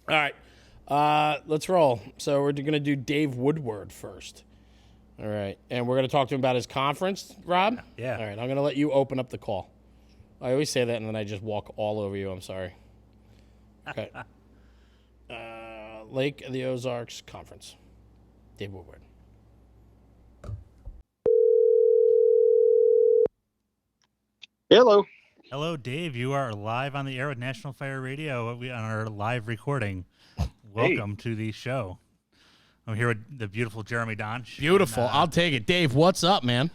All right. Let's roll. So we're going to do Dave Woodward first. All right. And we're going to talk to him about his conference, Rob? Yeah. All right. I'm going to let you open up the call. I always say that, and then I just walk all over you. I'm sorry. Okay. Lake of the Ozarks Conference. Dave Woodward. Hello. Hello, Dave. You are live on the air with National Fire Radio on our live recording. Welcome to the show. I'm here with the beautiful Jeremy Donch. Beautiful. I'll take it. Dave, what's up, man?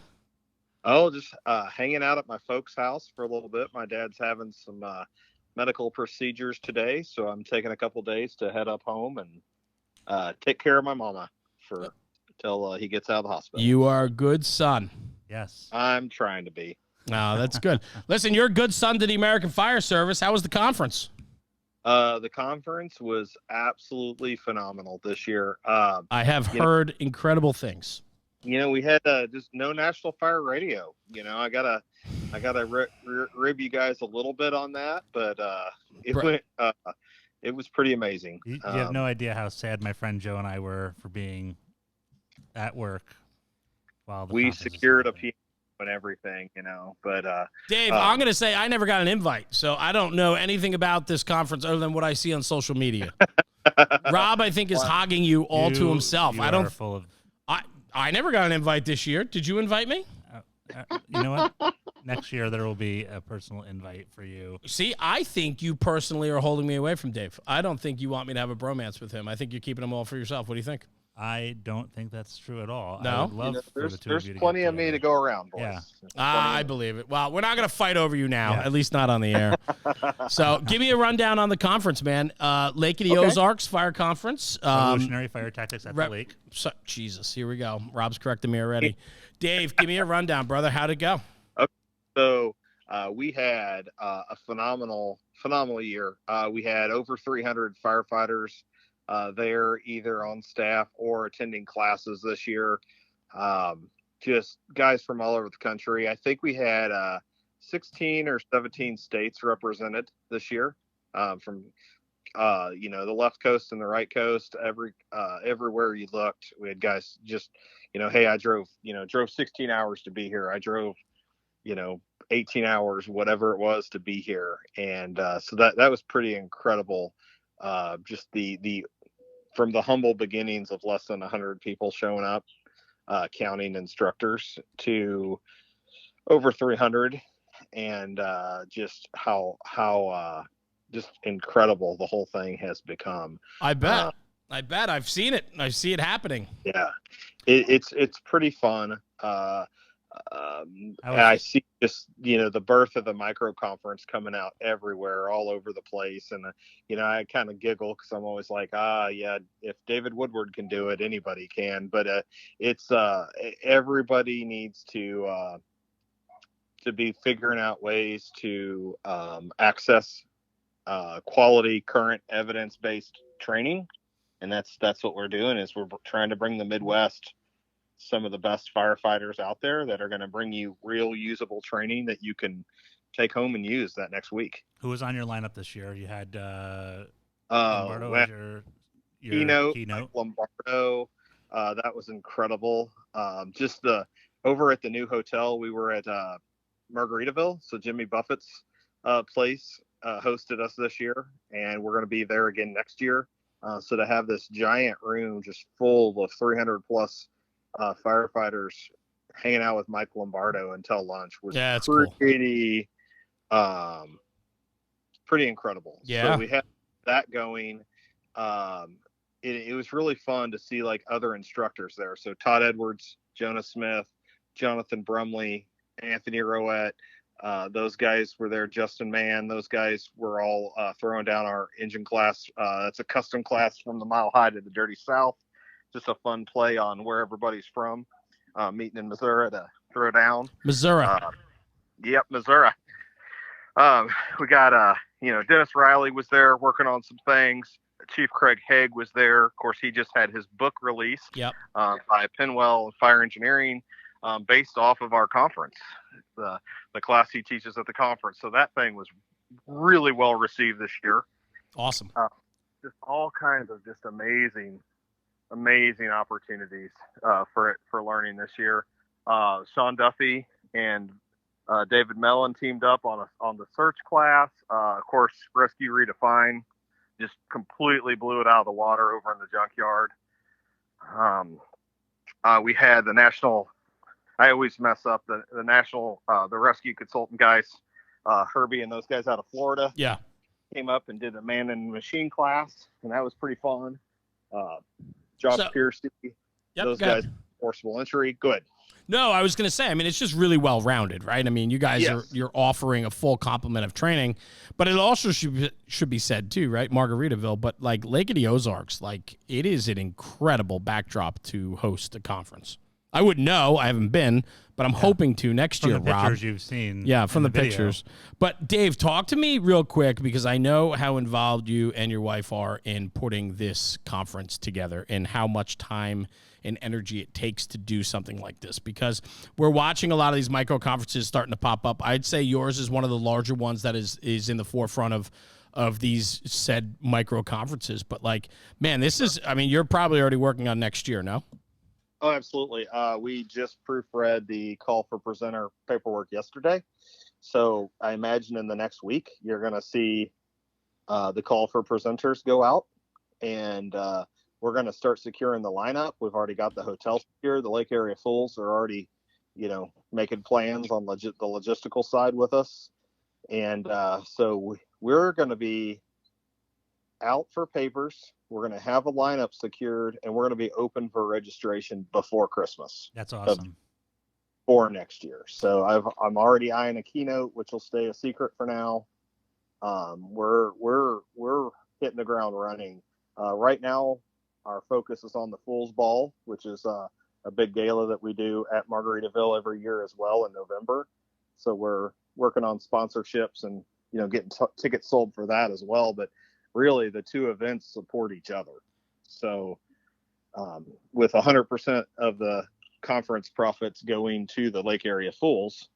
Oh, just hanging out at my folks' house for a little bit. My dad's having some medical procedures today, so I'm taking a couple days to head up home and take care of my mama until he gets out of the hospital. You are a good son. Yes. I'm trying to be. Oh, that's good. Listen, you're a good son to the American Fire Service. How was the conference? The conference was absolutely phenomenal this year. I have heard incredible things. We had just no National Fire Radio. I gotta rib you guys a little bit on that, but it was pretty amazing. You have no idea how sad my friend Joe and I were for being at work while we secured a piano and everything, but Dave, I'm going to say I never got an invite, so I don't know anything about this conference other than what I see on social media. Rob, I think, is hogging you all to himself. I never got an invite this year. Did you invite me? You know what? Next year there will be a personal invite for you. See, I think you personally are holding me away from Dave. I don't think you want me to have a bromance with him. I think you're keeping them all for yourself. What do you think? I don't think that's true at all. No? I would love for the two there's of you to plenty get of me to go around, boys. Yeah. I believe it. Well, we're not going to fight over you now, Yeah. at least not on the air. So give me a rundown on the conference, man. Lake of the Ozarks Fire Conference. Revolutionary Fire Tactics at the Lake. Jesus, here we go. Rob's correcting me already. Dave, give me a rundown, brother. How'd it go? Okay. So we had a phenomenal year. We had over 300 firefighters there, either on staff or attending classes this year. Just guys from all over the country. I think we had 16 or 17 states represented this year, from the left coast and the right coast. Everywhere you looked, we had guys just, hey, I drove 16 hours to be here. I drove 18 hours, whatever it was, to be here. And so that was pretty incredible. Just the from the humble beginnings of less than 100 people showing up, counting instructors, to over 300, and just how just incredible the whole thing has become. I bet. I've seen it. I see it happening. Yeah, it's pretty fun. I see just, the birth of the micro conference coming out everywhere, all over the place. And, I kind of giggle because I'm always like, yeah, if David Woodward can do it, anybody can. But it's everybody needs to be figuring out ways to access quality, current evidence-based training. And that's what we're doing, is we're trying to bring the Midwest some of the best firefighters out there that are going to bring you real usable training that you can take home and use that next week. Who was on your lineup this year? You had Lombardo as your keynote. Lombardo, that was incredible. Just over at the new hotel, we were at Margaritaville, so Jimmy Buffett's place hosted us this year, and we're going to be there again next year. So to have this giant room just full of 300 plus firefighters hanging out with Mike Lombardo until lunch was pretty cool. Pretty incredible. Yeah. So we had that going. It was really fun to see other instructors there. So Todd Edwards, Jonah Smith, Jonathan Brumley, Anthony Rowett, those guys were there. Justin Mann, those guys were all throwing down our engine class. It's a custom class from the Mile High to the Dirty South. Just a fun play on where everybody's from, meeting in Missouri to throw down. Missouri. Yep, Missouri. We got, Dennis Riley was there working on some things. Chief Craig Haig was there. Of course, he just had his book released by Penwell Fire Engineering, based off of our conference, the class he teaches at the conference. So that thing was really well received this year. Awesome. just all kinds of just amazing opportunities for learning this year. Sean Duffy and David Mellon teamed up on the search class. Of course, Rescue Redefine just completely blew it out of the water over in the junkyard. We had the national. I always mess up the national the rescue consultant guys, Herbie and those guys out of Florida. Yeah, came up and did a man and machine class, and that was pretty fun. Josh Piercy, those guys, forcible entry, good. No, I was going to say, I mean, it's just really well-rounded, right? I mean, you guys you're offering a full complement of training, but it also should be said too, right? Margaritaville, but like Lake of the Ozarks, like it is an incredible backdrop to host a conference. I wouldn't know, I haven't been, but I'm hoping to next year, Rob. From the pictures you've seen. Yeah, from the pictures. But Dave, talk to me real quick because I know how involved you and your wife are in putting this conference together and how much time and energy it takes to do something like this, because we're watching a lot of these micro conferences starting to pop up. I'd say yours is one of the larger ones that is in the forefront of these said micro conferences. But like, man, this is, I mean, you're probably already working on next year, no? Oh, absolutely. We just proofread the call for presenter paperwork yesterday. So I imagine in the next week, you're going to see the call for presenters go out, and we're going to start securing the lineup. We've already got the hotel secured. The Lake Area Fools are already, making plans on the logistical side with us. And so we're going to be out for papers. We're going to have a lineup secured, and we're going to be open for registration before Christmas. That's awesome. For next year. So I'm already eyeing a keynote, which will stay a secret for now. We're hitting the ground running. Right now, our focus is on the Fool's Ball, which is a big gala that we do at Margaritaville every year as well in November. So we're working on sponsorships and getting tickets sold for that as well. But really, the two events support each other. So with 100% of the conference profits going to the Lake Area Fools,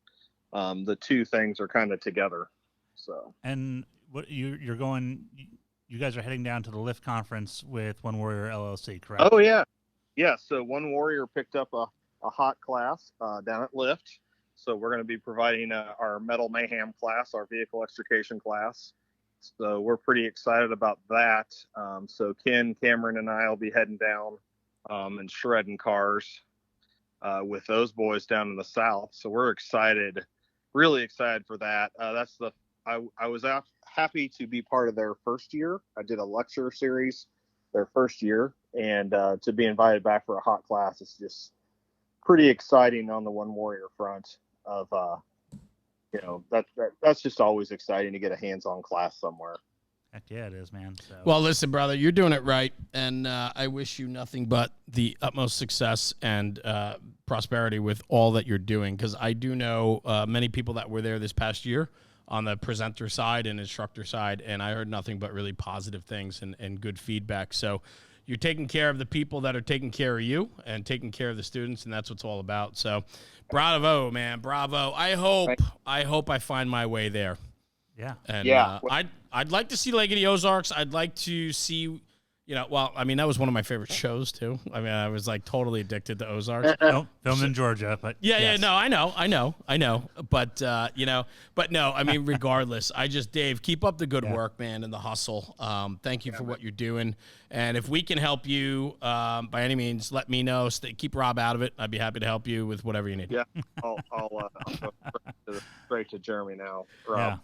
the two things are kind of together. So, and what you're going, you guys are heading down to the Lift conference with One Warrior LLC, correct? Oh yeah. So One Warrior picked up a hot class down at Lift. So we're going to be providing our Metal Mayhem class, our vehicle extrication class. So we're pretty excited about that. So Ken, Cameron, and I will be heading down and shredding cars with those boys down in the South. So we're excited, really excited for that. I was happy to be part of their first year. I did a lecture series their first year, and to be invited back for a hot class is just pretty exciting on the One Warrior front of, that's just always exciting to get a hands-on class somewhere. Heck yeah, it is, man. So. Well, listen, brother, you're doing it right, and I wish you nothing but the utmost success and prosperity with all that you're doing, because I do know many people that were there this past year on the presenter side and instructor side, and I heard nothing but really positive things and good feedback. So you're taking care of the people that are taking care of you and taking care of the students, and that's what it's all about. So bravo, man, bravo. I hope I find my way there. Yeah. And I'd like to see Lake of the Ozarks. I'd like to see, that was one of my favorite shows too. I mean, I was like totally addicted to Ozarks. Filmed in Georgia, but no, I know. But no, I mean, regardless, Dave, keep up the good work, man, and the hustle. Thank you for what you're doing. And if we can help you by any means, let me know. Keep Rob out of it. I'd be happy to help you with whatever you need. Yeah, I'll go straight to Jeremy now, Rob. Yeah.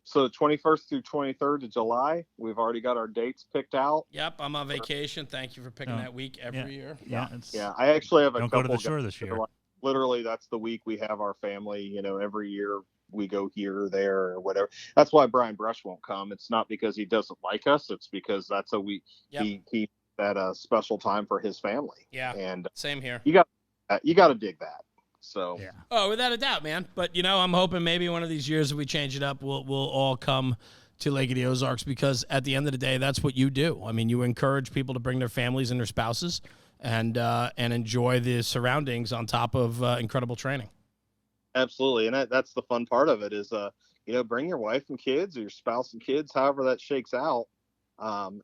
So 21st through 23rd of July, we've already got our dates picked out. Yep, I'm on vacation. Thank you for picking that week every year. Yeah, I actually have a couple. Don't go to the shore this year. Literally, that's the week we have our family. Every year we go here or there or whatever. That's why Brian Brush won't come. It's not because he doesn't like us. It's because that's a week he had a special time for his family. Yeah, and same here. You got to dig that. So without a doubt, man. But I'm hoping maybe one of these years if we change it up, we'll all come to Lake of the Ozarks, because at the end of the day, that's what you do. I mean, you encourage people to bring their families and their spouses and enjoy the surroundings on top of incredible training. Absolutely, and that's the fun part of it is bring your wife and kids or your spouse and kids, however that shakes out, There's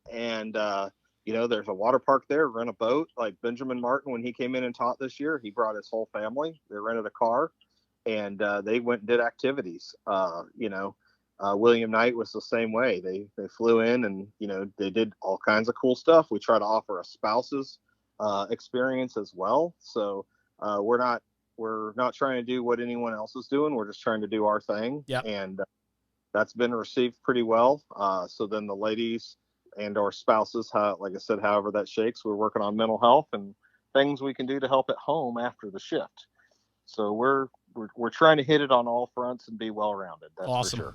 a water park there, rent a boat. Like Benjamin Martin, when he came in and taught this year, he brought his whole family. They rented a car, and they went and did activities. William Knight was the same way. They flew in and, they did all kinds of cool stuff. We try to offer a spouse's experience as well. So we're not trying to do what anyone else is doing. We're just trying to do our thing. Yep. And that's been received pretty well. So then the ladies and our spouses, like I said, however that shakes, we're working on mental health and things we can do to help at home after the shift. So we're trying to hit it on all fronts and be well-rounded. That's awesome. For sure.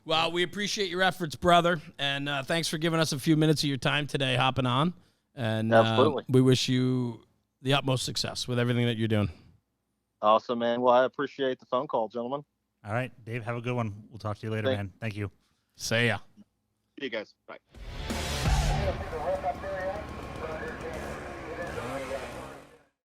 Well, we appreciate your efforts, brother. And thanks for giving us a few minutes of your time today, hopping on. And absolutely. We wish you the utmost success with everything that you're doing. Awesome, man. Well, I appreciate the phone call, gentlemen. All right, Dave, have a good one. We'll talk to you later, man. Thank you. See ya. See you guys. Bye.